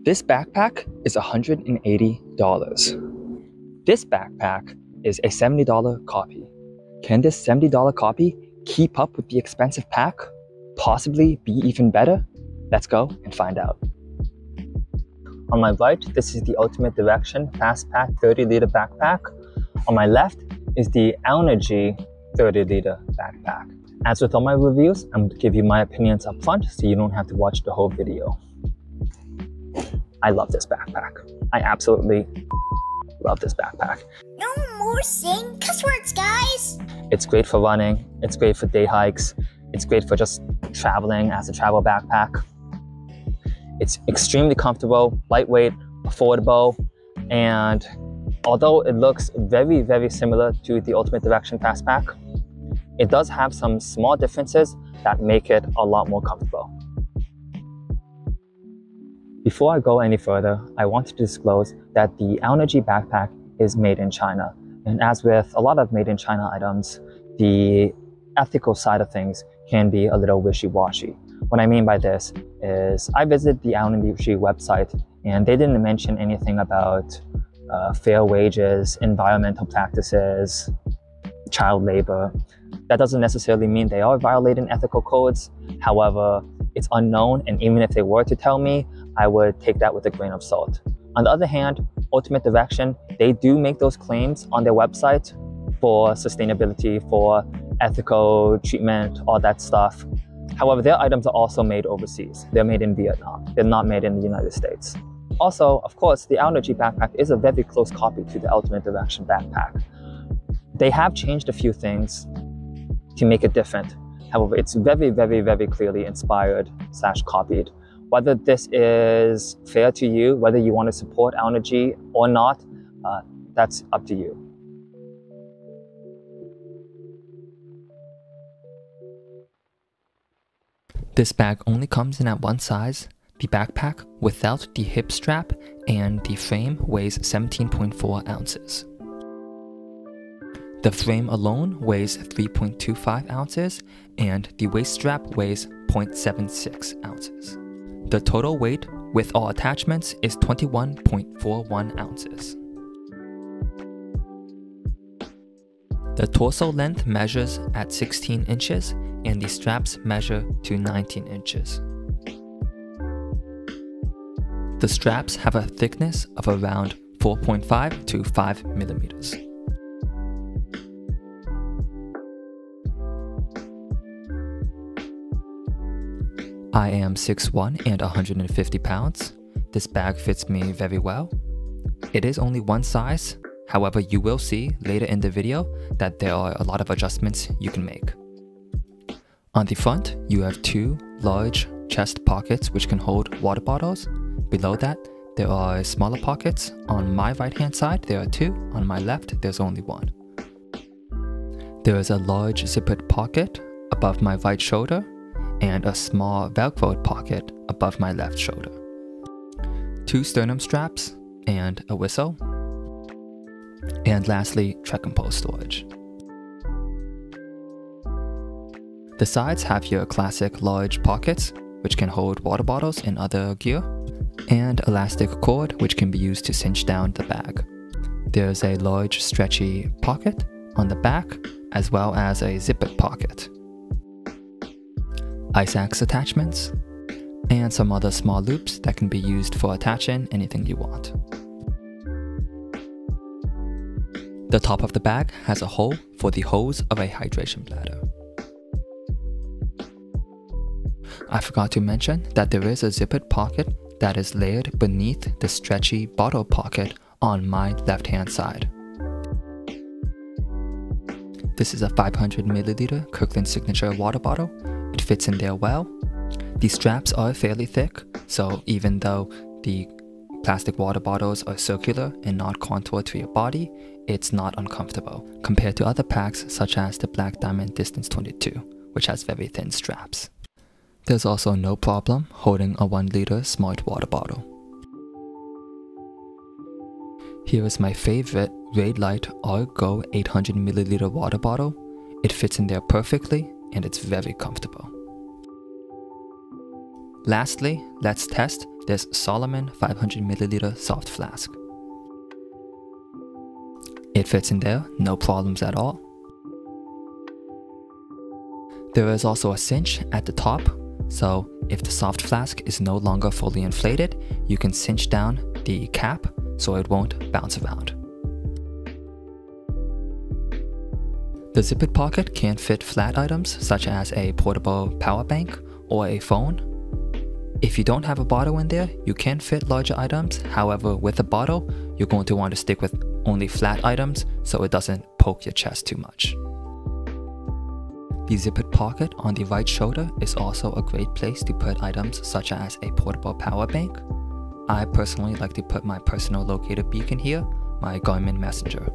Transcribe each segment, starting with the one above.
This backpack is $180. This backpack is a $70 copy. Can this $70 copy keep up with the expensive pack? Possibly be even better? Let's go and find out. On my right, this is the Ultimate Direction Fastpack 30-liter backpack. On my left is the Aonijie 30-liter backpack. As with all my reviews, I'm going to give you my opinions up front so you don't have to watch the whole video. I love this backpack. I absolutely love this backpack. No more saying cuss words, guys! It's great for running, it's great for day hikes, it's great for just traveling as a travel backpack. It's extremely comfortable, lightweight, affordable, and although it looks very, very similar to the Ultimate Direction Fastpack, it does have some small differences that make it a lot more comfortable. Before I go any further, I want to disclose that the Aonijie backpack is made in China. And as with a lot of made in China items, the ethical side of things can be a little wishy-washy. What I mean by this is I visited the Aonijie website and they didn't mention anything about fair wages, environmental practices, child labor. That doesn't necessarily mean they are violating ethical codes. However, it's unknown, and even if they were to tell me, I would take that with a grain of salt. On the other hand, Ultimate Direction, they do make those claims on their website for sustainability, for ethical treatment, all that stuff. However, their items are also made overseas. They're made in Vietnam. They're not made in the United States. Also, of course, the Aonijie backpack is a very close copy to the Ultimate Direction backpack. They have changed a few things to make it different. However, it's very, very, very clearly inspired / copied. Whether this is fair to you, whether you want to support Aonijie or not, that's up to you. This bag only comes in at one size. The backpack without the hip strap and the frame weighs 17.4 ounces. The frame alone weighs 3.25 ounces and the waist strap weighs 0.76 ounces. The total weight with all attachments is 21.41 ounces. The torso length measures at 16 inches and the straps measure to 19 inches. The straps have a thickness of around 4.5 to 5 millimeters. I am 6'1" and 150 pounds. This bag fits me very well. It is only one size, however you will see later in the video that there are a lot of adjustments you can make. On the front, you have two large chest pockets which can hold water bottles. Below that, there are smaller pockets. On my right hand side, there are two. On my left, there's only one. There is a large zippered pocket above my right shoulder and a small velcroed pocket above my left shoulder. Two sternum straps and a whistle. And lastly, trekking pole storage. The sides have your classic large pockets, which can hold water bottles and other gear, and elastic cord, which can be used to cinch down the bag. There's a large stretchy pocket on the back, as well as a zippered pocket. Ice axe attachments, and some other small loops that can be used for attaching anything you want. The top of the bag has a hole for the hose of a hydration bladder. I forgot to mention that there is a zippered pocket that is layered beneath the stretchy bottle pocket on my left-hand side. This is a 500 milliliter Kirkland Signature water bottle. It fits in there well. The straps are fairly thick, so even though the plastic water bottles are circular and not contoured to your body, it's not uncomfortable compared to other packs such as the Black Diamond Distance 22, which has very thin straps. There's also no problem holding a 1 liter smart water bottle. Here is my favorite Raid-Lite Argo 800 milliliter water bottle. It fits in there perfectly and it's very comfortable. Lastly, let's test this Solomon 500ml soft flask. It fits in there, no problems at all. There is also a cinch at the top, so if the soft flask is no longer fully inflated, you can cinch down the cap so it won't bounce around. The zippered pocket can fit flat items such as a portable power bank or a phone. If you don't have a bottle in there, you can fit larger items. However, with a bottle, you're going to want to stick with only flat items so it doesn't poke your chest too much. The zippered pocket on the right shoulder is also a great place to put items such as a portable power bank. I personally like to put my personal locator beacon here, my Garmin Messenger.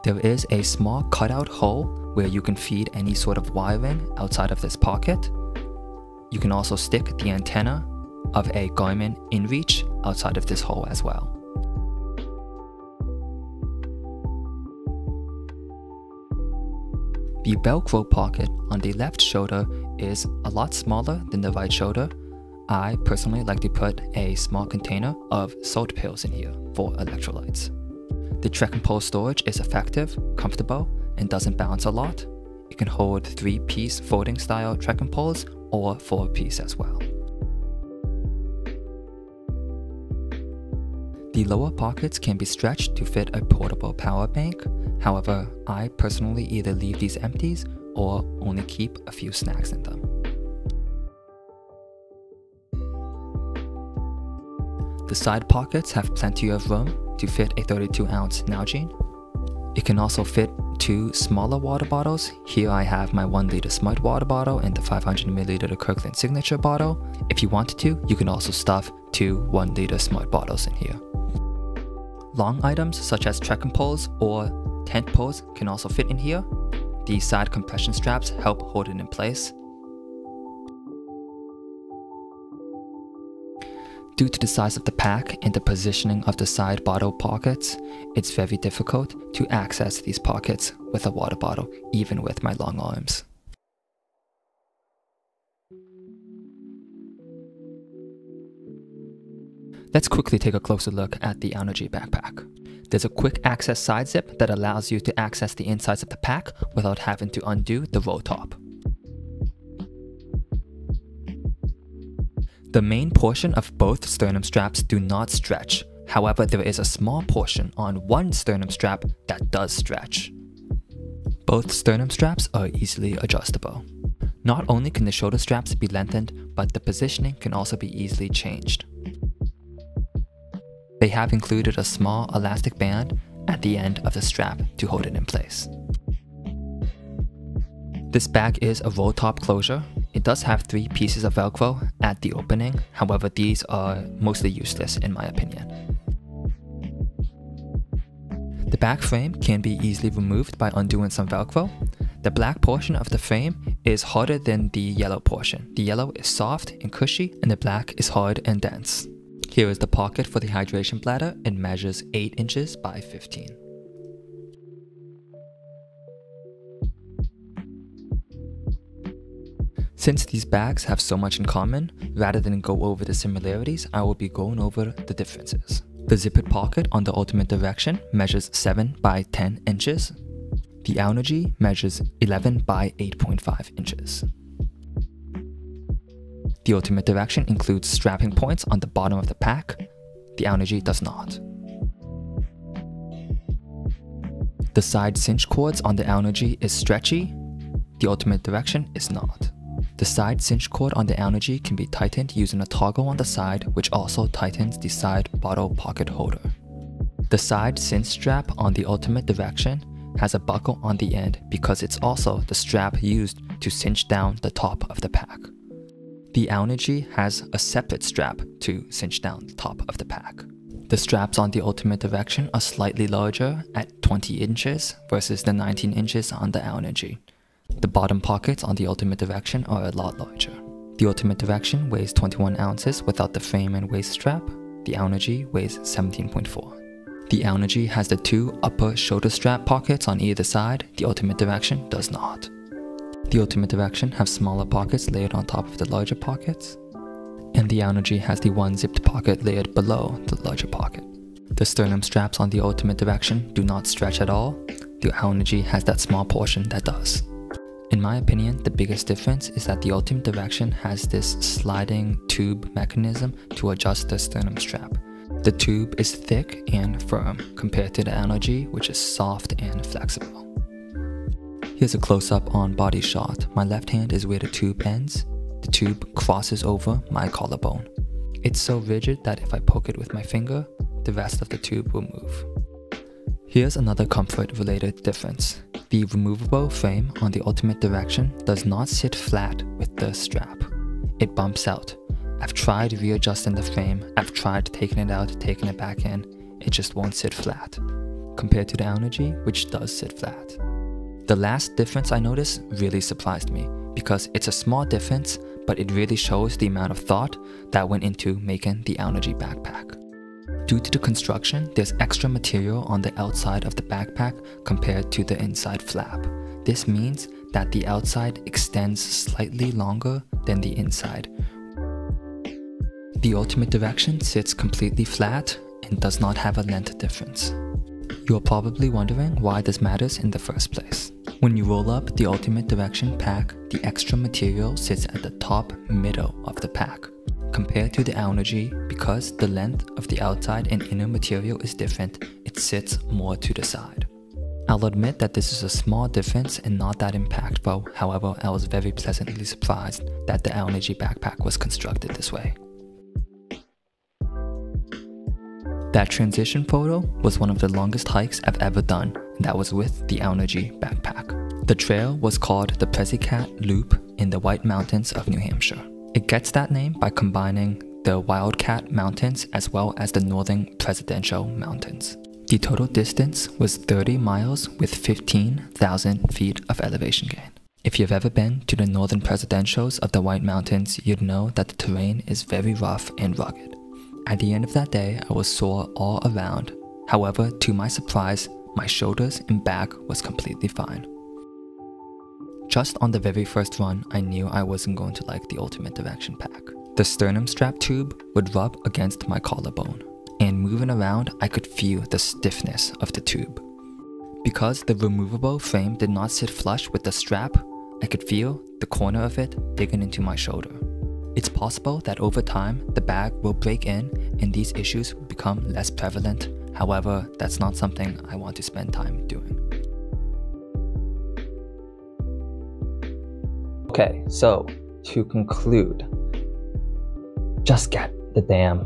There is a small cutout hole where you can feed any sort of wiring outside of this pocket. You can also stick the antenna of a Garmin InReach outside of this hole as well. The Velcro pocket on the left shoulder is a lot smaller than the right shoulder. I personally like to put a small container of salt pills in here for electrolytes. The trekking pole storage is effective, comfortable, and doesn't bounce a lot. It can hold 3-piece folding style trekking poles or 4-piece as well. The lower pockets can be stretched to fit a portable power bank. However, I personally either leave these empties or only keep a few snacks in them. The side pockets have plenty of room to fit a 32-ounce Nalgene. It can also fit 2 smaller water bottles. Here I have my 1-liter Smart water bottle and the 500ml Kirkland Signature bottle. If you wanted to, you can also stuff 2 1-liter Smart bottles in here. Long items such as trekking poles or tent poles can also fit in here. The side compression straps help hold it in place. Due to the size of the pack and the positioning of the side bottle pockets, it's very difficult to access these pockets with a water bottle, even with my long arms. Let's quickly take a closer look at the Aonijie backpack. There's a quick access side zip that allows you to access the insides of the pack without having to undo the roll top. The main portion of both sternum straps do not stretch. However, there is a small portion on one sternum strap that does stretch. Both sternum straps are easily adjustable. Not only can the shoulder straps be lengthened, but the positioning can also be easily changed. They have included a small elastic band at the end of the strap to hold it in place. This bag is a roll top closure. It does have 3 pieces of Velcro at the opening, however these are mostly useless in my opinion. The back frame can be easily removed by undoing some Velcro. The black portion of the frame is harder than the yellow portion. The yellow is soft and cushy, and the black is hard and dense. Here is the pocket for the hydration bladder. It measures 8 inches by 15. Since these bags have so much in common, rather than go over the similarities, I will be going over the differences. The zippered pocket on the Ultimate Direction measures 7 by 10 inches. The Aonijie measures 11 by 8.5 inches. The Ultimate Direction includes strapping points on the bottom of the pack. The Aonijie does not. The side cinch cords on the Aonijie is stretchy. The Ultimate Direction is not. The side cinch cord on the Aonijie can be tightened using a toggle on the side, which also tightens the side bottle pocket holder. The side cinch strap on the Ultimate Direction has a buckle on the end because it's also the strap used to cinch down the top of the pack. The Aonijie has a separate strap to cinch down the top of the pack. The straps on the Ultimate Direction are slightly larger at 20 inches versus the 19 inches on the Aonijie. The bottom pockets on the Ultimate Direction are a lot larger. The Ultimate Direction weighs 21 ounces without the frame and waist strap. The Aonijie weighs 17.4. The Aonijie has the 2 upper shoulder strap pockets on either side. The Ultimate Direction does not. The Ultimate Direction have smaller pockets layered on top of the larger pockets. and the Aonijie has the one zipped pocket layered below the larger pocket. The sternum straps on the Ultimate Direction do not stretch at all. The Aonijie has that small portion that does. In my opinion, the biggest difference is that the Ultimate Direction has this sliding tube mechanism to adjust the sternum strap. The tube is thick and firm compared to the Aonijie, which is soft and flexible. Here's a close-up on body shot. My left hand is where the tube ends. The tube crosses over my collarbone. It's so rigid that if I poke it with my finger, the rest of the tube will move. Here's another comfort-related difference. The removable frame on the Ultimate Direction does not sit flat with the strap. It bumps out. I've tried readjusting the frame, I've tried taking it out, taking it back in, it just won't sit flat, compared to the Aonijie, which does sit flat. The last difference I noticed really surprised me, because it's a small difference, but it really shows the amount of thought that went into making the Aonijie backpack. Due to the construction, there's extra material on the outside of the backpack compared to the inside flap. This means that the outside extends slightly longer than the inside. The Ultimate Direction sits completely flat and does not have a length difference. You're probably wondering why this matters in the first place. When you roll up the Ultimate Direction pack, the extra material sits at the top middle of the pack. Compared to the Aonijie, because the length of the outside and inner material is different, it sits more to the side. I'll admit that this is a small difference and not that impactful, however, I was very pleasantly surprised that the Aonijie backpack was constructed this way. That transition photo was one of the longest hikes I've ever done, and that was with the Aonijie backpack. The trail was called the Copycat Loop in the White Mountains of New Hampshire. It gets that name by combining the Wildcat Mountains as well as the Northern Presidential Mountains. The total distance was 30 miles with 15,000 feet of elevation gain. If you've ever been to the Northern Presidentials of the White Mountains, you'd know that the terrain is very rough and rugged. At the end of that day, I was sore all around. However, to my surprise, my shoulders and back was completely fine. Just on the very first run, I knew I wasn't going to like the Ultimate Direction pack. The sternum strap tube would rub against my collarbone, and moving around, I could feel the stiffness of the tube. Because the removable frame did not sit flush with the strap, I could feel the corner of it digging into my shoulder. It's possible that over time, the bag will break in and these issues will become less prevalent. However, that's not something I want to spend time doing. Okay, so to conclude, just get the damn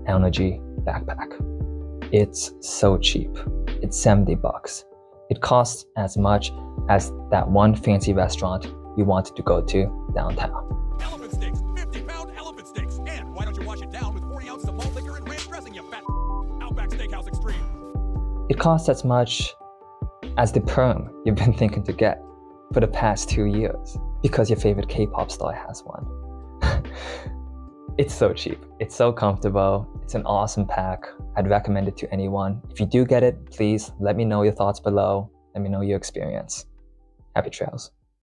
Aonijie backpack. It's so cheap. It's $70. It costs as much as that one fancy restaurant you wanted to go to downtown. Elephant steaks, 50-pound elephant steaks. And why don't you wash it down with 40 ounces of malt liquor and ranch dressing, you fat Outback Steakhouse Extreme. It costs as much as the perm you've been thinking to get for the past 2 years because your favorite K-pop star has one. It's so cheap. It's so comfortable. It's an awesome pack. I'd recommend it to anyone. If you do get it, please let me know your thoughts below. Let me know your experience. Happy trails.